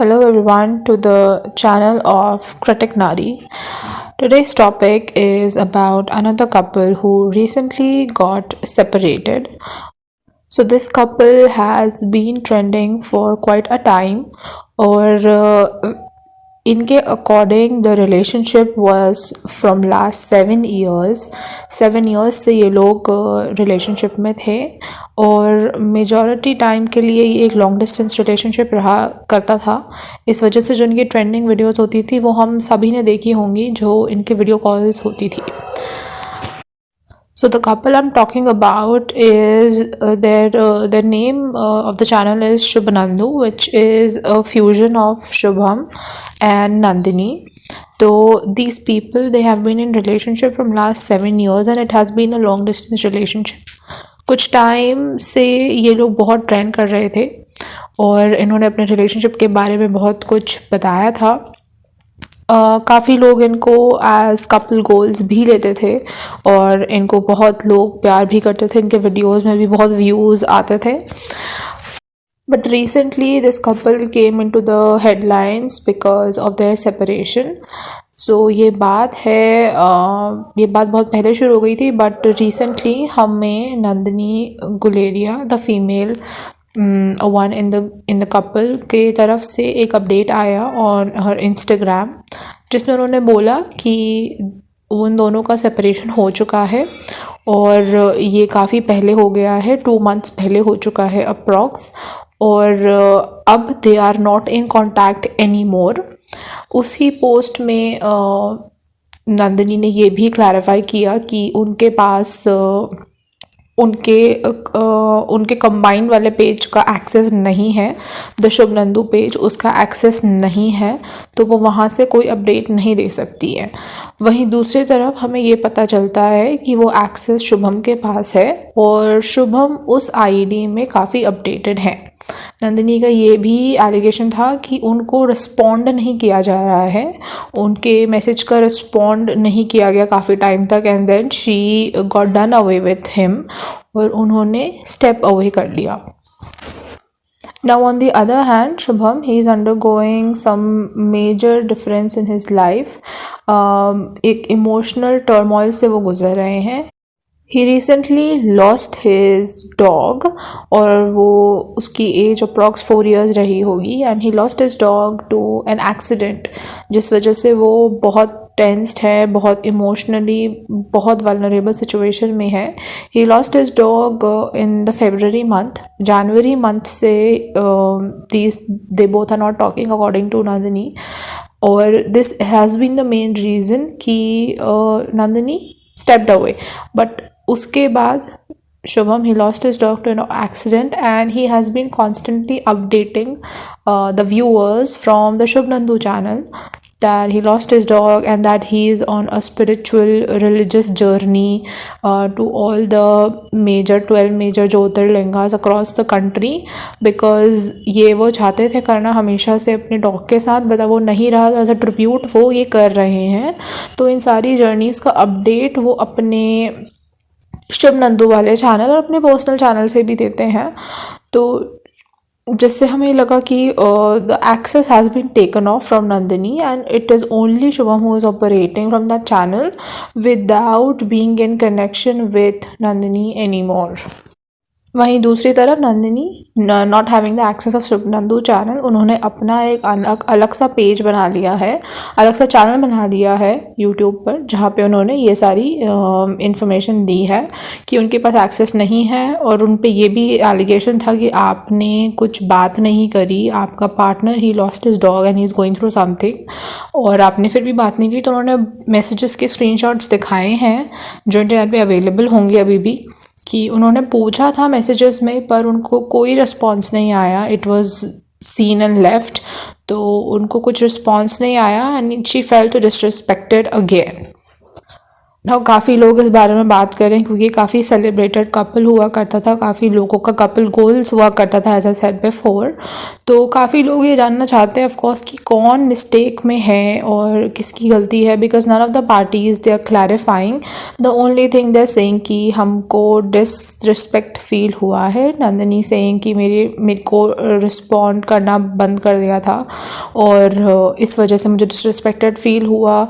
Hello everyone to the channel of Critic Nari. Today's topic is about another couple who recently got separated. So this couple has been trending for quite a time और इनके according the relationship was from last 7 years. 7 years से ये लोग relationship में थे और majority time के लिए ये एक लॉन्ग डिस्टेंस रिलेशनशिप रहा करता था. इस वजह से जो इनकी ट्रेंडिंग वीडियोस होती थी वो हम सभी ने देखी होंगी जो इनके वीडियो कॉल्स होती थी. So the couple I'm talking about is their name of the channel is Shubhanandu, which is a fusion of Shubham and Nandini. So these people they have been in relationship from last 7 years and it has been a long distance relationship. कुछ time से ये लोग बहुत trend कर रहे थे और इन्होंने अपने रिलेशनशिप के बारे में बहुत कुछ बताया था. काफ़ी लोग इनको एज कपल गोल्स भी लेते थे और इनको बहुत लोग प्यार भी करते थे. इनके वीडियोस में भी बहुत व्यूज़ आते थे. But recently this couple came into the headlines because of their separation. So ये बात बहुत पहले शुरू हो गई थी बट रिसेंटली हमें Nandini Guleria the female one in the couple के तरफ से एक अपडेट आया ऑन हर इंस्टाग्राम जिसमें उन्होंने बोला कि उन दोनों का सेपरेशन हो चुका है और ये काफ़ी पहले हो गया है. 2 months पहले हो चुका है अप्रॉक्स और अब they are not in contact any more. उसी पोस्ट में नंदिनी ने ये भी क्लैरिफाई किया कि उनके पास उनके कंबाइंड वाले पेज का एक्सेस नहीं है. द शुभ नंदू पेज उसका एक्सेस नहीं है तो वो वहाँ से कोई अपडेट नहीं दे सकती है. वहीं दूसरी तरफ हमें ये पता चलता है कि वो एक्सेस शुभम के पास है और शुभम उस आईडी में काफ़ी अपडेटेड है. नंदिनी का ये भी एलिगेशन था कि उनको रिस्पॉन्ड नहीं किया जा रहा है, उनके मैसेज का रिस्पॉन्ड नहीं किया गया काफ़ी टाइम तक and then she got done away with him और उन्होंने स्टेप अवे कर लिया. Now on the other hand, Shubham, he is undergoing some major difference in his life. एक इमोशनल टर्मोइल से वो गुजर रहे हैं. He recently lost his dog और वो उसकी एज अप्रॉक्स 4 years रही होगी and he lost his dog to an accident जिस वजह से वो बहुत टेंस्ड है, बहुत इमोशनली बहुत वल्नरेबल सिचुएशन में है. He lost his dog in the February month. January month से they both are not talking according to Nandini और this has been the main reason कि नंदिनी stepped away. But उसके बाद Shubham he lost his dog to an accident and he has been constantly updating the viewers from the Shubh Nandu channel that he lost his dog and that he is on a spiritual religious journey to all the 12 major Jyotirlingas across the country because ये वो चाहते थे करना हमेशा से अपने dog के साथ बट वो नहीं रहा. एज अ ट्रिब्यूट वो ये कर रहे हैं. तो इन सारी जर्नीज़ का अपडेट वो अपने शुभ नंदू वाले चैनल और अपने पर्सनल चैनल से भी देते हैं. तो जिससे हमें लगा कि the access has been taken off from Nandini and it is only Shubham who is operating from that channel without being in connection with Nandini any more. वहीं दूसरी तरफ Nandini not having the access of Shubh Nandu channel उन्होंने अपना एक अलग सा पेज बना लिया है, अलग सा चैनल बना लिया है यूट्यूब पर जहाँ पे उन्होंने ये सारी इन्फॉर्मेशन दी है कि उनके पास एक्सेस नहीं है और उन पे ये भी एलिगेशन था कि आपने कुछ बात नहीं करी, आपका partner he lost his dog and he is going through something और आपने फिर भी बात नहीं की. तो उन्होंने मैसेजेस के स्क्रीनशॉट्स दिखाए हैं जो इंटरनेट पे अवेलेबल होंगे अभी भी कि उन्होंने पूछा था मैसेजेस में पर उनको कोई रिस्पॉन्स नहीं आया. It was scene and left. तो उनको कुछ रिस्पॉन्स नहीं आया and she felt disrespected again. काफ़ी लोग इस बारे में बात कर रहे हैं क्योंकि काफ़ी सेलिब्रेटेड कपल हुआ करता था, काफ़ी लोगों का कपल गोल्स हुआ करता था एज आई सेड बिफोर। तो काफ़ी लोग ये जानना चाहते हैं ऑफ कोर्स कि कौन मिस्टेक में है और किसकी गलती है, because none of the parties they are clarifying. The only thing they are saying कि हमको डिसरिस्पेक्ट फील हुआ है। नंदिनी सेइंग कि मेरे को रिस्पॉन्ड करना बंद कर दिया था और इस वजह से मुझे डिसरिस्पेक्टेड फील हुआ।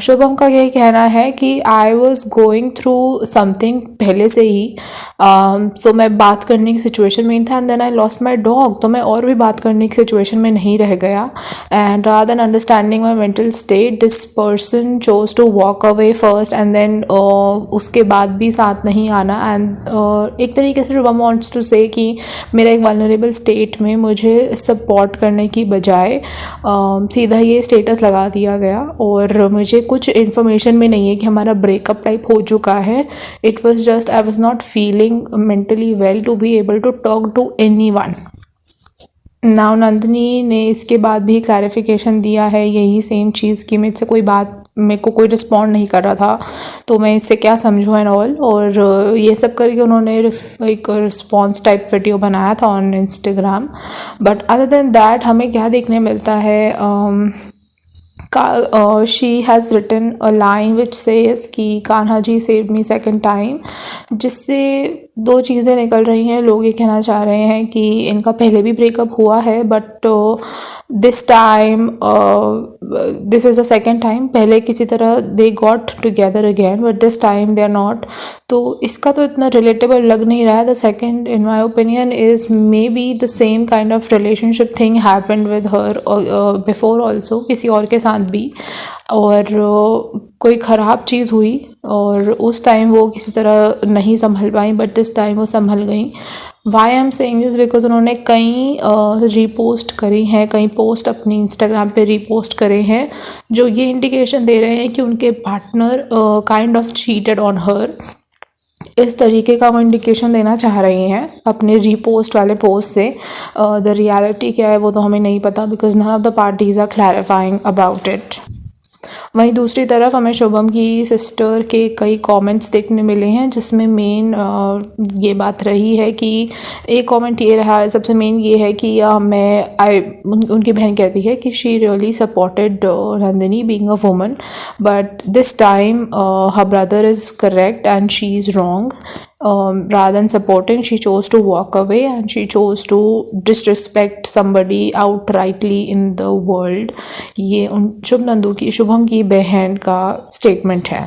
शुभम का यही कहना है कि I was going through something पहले से ही, सो मैं बात करने की सिचुएशन में था and then I lost my dog, तो मैं और भी बात करने की सिचुएशन में नहीं रह गया। And rather than understanding my mental state this person chose to walk away first and then उसके बाद भी साथ नहीं आना। एंड एक तरीके से शुभम वांट्स टू से कि मेरा एक वल्नरेबल स्टेट में मुझे सपोर्ट करने की बजाय सीधा ये स्टेटस लगा दिया गया और मुझे कुछ इन्फॉर्मेशन में नहीं है कि हमारा ब्रेकअप टाइप हो चुका है। It was just I was not feeling mentally well to be able to talk to anyone. Now Nandini ने इसके बाद भी क्लैरिफिकेशन दिया है यही सेम चीज़ कि मेरे को कोई रिस्पॉन्ड नहीं कर रहा था, तो मैं इससे क्या समझूँ एंड ऑल। और ये सब करके उन्होंने एक रिस्पॉन्स टाइप वीडियो बनाया था on Instagram. But other than that हमें क्या देखने मिलता है, she has written a line which says कि Kanha ji saved me second time, जिससे दो चीज़ें निकल रही हैं। लोग ये कहना चाह रहे हैं कि इनका पहले भी ब्रेकअप हुआ है but this time this is the second time. पहले किसी तरह they got together again but this time they are not. तो इसका तो इतना रिलेटेबल लग नहीं रहा है। The second in my opinion is maybe the same kind of relationship thing happened with her before also, किसी और के साथ भी, और कोई ख़राब चीज़ हुई और उस टाइम वो किसी तरह नहीं संभल पाई बट दिस टाइम वो संभल गई। Why I am saying this because उन्होंने कई रीपोस्ट करी हैं, कई पोस्ट अपनी इंस्टाग्राम पे रीपोस्ट करे हैं जो ये इंडिकेशन दे रहे हैं कि उनके partner kind of cheated on her. इस तरीके का वो इंडिकेशन देना चाह रही हैं अपने रीपोस्ट वाले पोस्ट से। द रियलिटी क्या है वो तो हमें नहीं पता because none of the parties are clarifying about it. वहीं दूसरी तरफ हमें शुभम की सिस्टर के कई कमेंट्स देखने मिले हैं जिसमें मेन ये बात रही है कि एक कमेंट ये रहा है, सबसे मेन ये है कि उनकी बहन कहती है कि she really supported Nandini being a woman but this time her brother is correct and she is wrong. rather than supporting, she chose to walk away and she chose to disrespect somebody outrightly in the world। ये शुभम की बहन का statement है।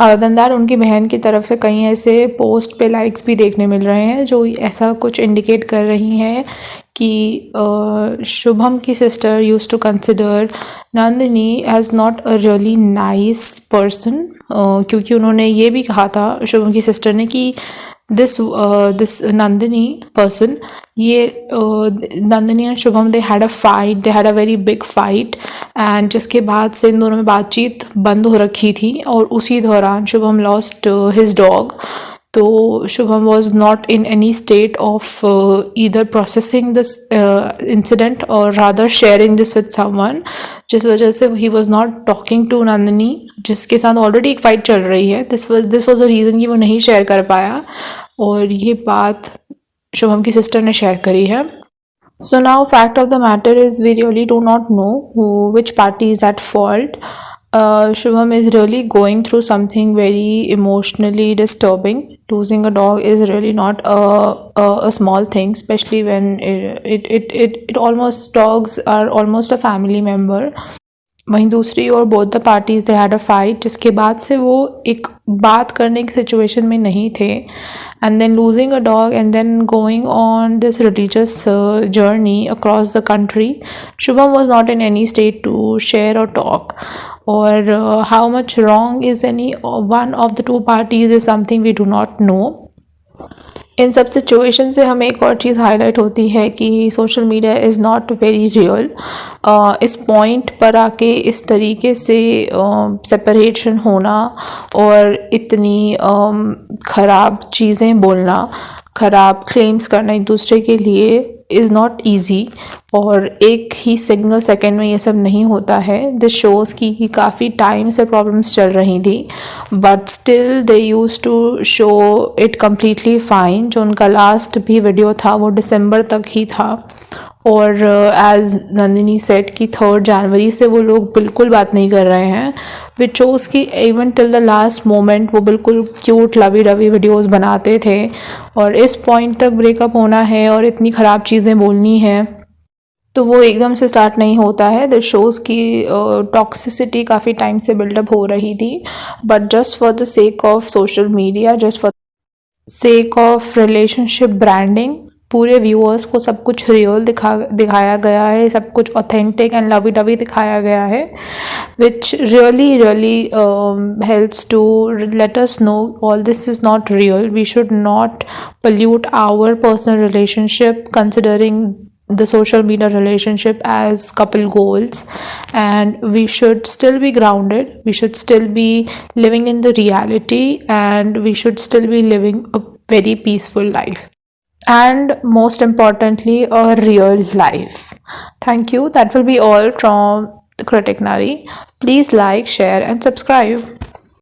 Other than that उनकी बहन की तरफ से कई ऐसे पोस्ट पे लाइक्स भी देखने मिल रहे हैं जो ऐसा कुछ इंडिकेट कर रही हैं कि शुभम की sister used to consider Nandini as not a really nice person, क्योंकि उन्होंने ये भी कहा था शुभम की सिस्टर ने कि दिस नंदिनी पर्सन, ये Nandini and Shubham they had a very big fight and जिसके बाद से इन दोनों में बातचीत बंद हो रखी थी और उसी दौरान शुभम लॉस्ट हिज डॉग। तो Shubham was not in any state of either processing this incident और rather sharing this with someone, जिस वजह से he was not talking to Nandini जिसके साथ ऑलरेडी एक फ़ाइट चल रही है। दिस वॉज अ रीज़न कि वो नहीं शेयर कर पाया और ये बात शुभम की सिस्टर ने शेयर करी है। So now fact of the matter is we really do not know which party is at fault. Shubham is really going through something very emotionally disturbing. Losing a dog is really not a small thing, especially when it almost, dogs are almost a family member. वहीं दूसरी ओर both the parties they had a fight जिसके बाद से वो एक बात करने की सिचुएशन में नहीं थे and then losing a dog and then going on this religious journey across the country. Shubham was not in any state to share और टॉक और how much wrong is any one of the two parties is something we do not know. इन सब situation से हमें एक और चीज़ highlight होती है कि social media is not very real. इस पॉइंट पर आके इस तरीके से सेपरेशन होना और इतनी ख़राब चीज़ें बोलना, ख़राब क्लेम्स करना एक दूसरे के लिए इज़ नॉट ईजी और एक ही सिंगल सेकेंड में ये सब नहीं होता है। दिस शोज़ की काफ़ी टाइम से प्रॉब्लम्स चल रही थी but still they use to show it completely fine. जो उनका लास्ट भी वीडियो था वो दिसंबर तक ही था और एज नंदिनी सेट कि 3 जनवरी से वो लोग बिल्कुल बात नहीं कर रहे हैं, विच शोज़ की even till the last moment वो बिल्कुल क्यूट लवी डवी वीडियोस बनाते थे और इस पॉइंट तक ब्रेकअप होना है और इतनी ख़राब चीज़ें बोलनी है तो वो एकदम से स्टार्ट नहीं होता है। द शोज़ की टॉक्सिसिटी काफ़ी टाइम से बिल्डअप हो रही थी but just for the sake of social media, just for sake of relationship branding, पूरे व्यूअर्स को सब कुछ रियल दिखाया गया है, सब कुछ ऑथेंटिक एंड लवी डवी दिखाया गया है which really helps to let us know all this is not real. We should not pollute our personal relationship considering the social media relationship as couple goals, and we should still be grounded, we should still be living in the reality, and we should still be living a very peaceful life and most importantly a real life. Thank you. That will be all from the Critic Nari. Please like, share and subscribe.